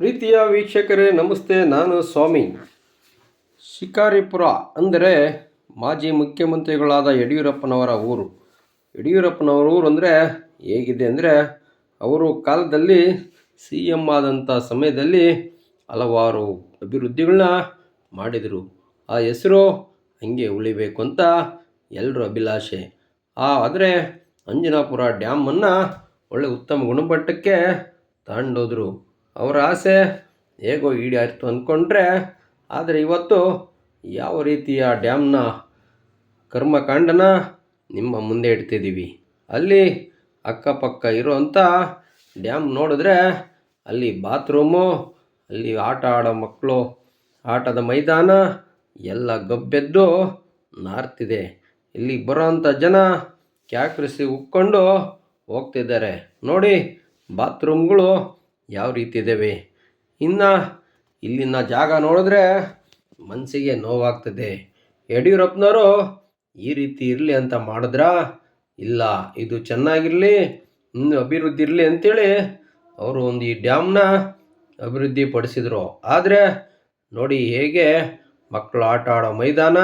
ಪ್ರೀತಿಯ ವೀಕ್ಷಕರೇ ನಮಸ್ತೆ. ನಾನು ಸ್ವಾಮಿ. ಶಿಕಾರಿಪುರ ಅಂದರೆ ಮಾಜಿ ಮುಖ್ಯಮಂತ್ರಿಗಳಾದ ಯಡಿಯೂರಪ್ಪನವರ ಊರು. ಯಡಿಯೂರಪ್ಪನವರ ಊರು ಅಂದರೆ ಹೇಗಿದೆ ಅಂದರೆ, ಅವರು ಕಾಲದಲ್ಲಿ ಸಿ ಎಮ್ ಆದಂಥ ಸಮಯದಲ್ಲಿ ಹಲವಾರು ಅಭಿವೃದ್ಧಿಗಳನ್ನ ಮಾಡಿದರು. ಆ ಹೆಸರು ಹಂಗೆ ಉಳಿಬೇಕು ಅಂತ ಎಲ್ಲರ ಅಭಿಲಾಷೆ. ಆದರೆ ಅಂಜನಾಪುರ ಡ್ಯಾಮನ್ನು ಒಳ್ಳೆ ಉತ್ತಮ ಗುಣಮಟ್ಟಕ್ಕೆ ತಗೊಂಡೋದ್ರು. ಅವರ ಆಸೆ ಹೇಗೋ ಈಡೇರಿತು ಅಂದ್ಕೊಂಡ್ರೆ, ಆದರೆ ಇವತ್ತು ಯಾವ ರೀತಿಯ ಡ್ಯಾಮ್ನ ಕರ್ಮಕಾಂಡನ ನಿಮ್ಮ ಮುಂದೆ ಇಡ್ತಿದ್ದೀವಿ. ಅಲ್ಲಿ ಅಕ್ಕಪಕ್ಕ ಇರೋವಂಥ ಡ್ಯಾಮ್ ನೋಡಿದ್ರೆ ಅಲ್ಲಿ ಬಾತ್ರೂಮು, ಅಲ್ಲಿ ಆಟ ಆಡೋ ಮಕ್ಕಳು ಆಟದ ಮೈದಾನ ಎಲ್ಲ ಗಬ್ಬೆದ್ದು ನಾರ್ತಿದೆ. ಇಲ್ಲಿ ಬರೋವಂಥ ಜನ ಕ್ಯಾಕ್ರಿಸಿ ಉಕ್ಕೊಂಡು ಹೋಗ್ತಿದ್ದಾರೆ. ನೋಡಿ ಬಾತ್ರೂಮ್ಗಳು ಯಾವ ರೀತಿ ಇದ್ದಾವೆ. ಇನ್ನು ಇಲ್ಲಿನ ಜಾಗ ನೋಡಿದ್ರೆ ಮನಸ್ಸಿಗೆ ನೋವಾಗ್ತದೆ. ಯಡಿಯೂರಪ್ಪನವರು ಈ ರೀತಿ ಇರಲಿ ಅಂತ ಮಾಡಿದ್ರಾ? ಇಲ್ಲ, ಇದು ಚೆನ್ನಾಗಿರಲಿ, ಇನ್ನು ಅಭಿವೃದ್ಧಿ ಇರಲಿ ಅಂಥೇಳಿ ಅವರು ಒಂದು ಈ ಡ್ಯಾಮ್ನ ಅಭಿವೃದ್ಧಿ ಪಡಿಸಿದರು. ಆದರೆ ನೋಡಿ ಹೇಗೆ ಮಕ್ಕಳು ಆಟ ಆಡೋ ಮೈದಾನ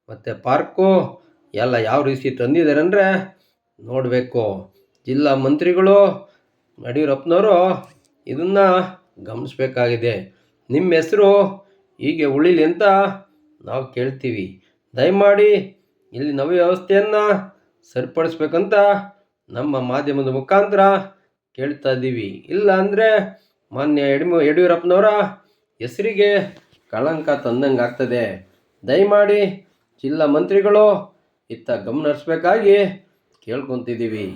ಮತ್ತು ಪಾರ್ಕು ಎಲ್ಲ ಯಾವ ರೀತಿ ತಂದಿದ್ದಾರೆ ಅಂದರೆ ನೋಡಬೇಕು. ಜಿಲ್ಲಾ ಮಂತ್ರಿಗಳು ಯಡಿಯೂರಪ್ಪನವರು ಇದನ್ನು ಗಮನಿಸಬೇಕಾಗಿದೆ. ನಿಮ್ಮ ಹೆಸರು ಹೀಗೆ ಉಳಿಲಿ ಅಂತ ನಾವು ಕೇಳ್ತೀವಿ. ದಯಮಾಡಿ ಇಲ್ಲಿ ನವ ವ್ಯವಸ್ಥೆಯನ್ನು ಸರಿಪಡಿಸ್ಬೇಕಂತ ನಮ್ಮ ಮಾಧ್ಯಮದ ಮುಖಾಂತರ ಕೇಳ್ತಾ ಇದ್ದೀವಿ. ಇಲ್ಲ ಅಂದರೆ ಮಾನ್ಯ ಯಡಿಯೂರಪ್ಪನವರ ಹೆಸರಿಗೆ ಕಳಂಕ ತಂದಂಗೆ ಆಗ್ತದೆ. ದಯಮಾಡಿ ಜಿಲ್ಲಾ ಮಂತ್ರಿಗಳು ಇತ್ತ ಗಮನ ಹರಿಸ್ಬೇಕಾಗಿ ಕೇಳ್ಕೊತಿದ್ದೀವಿ.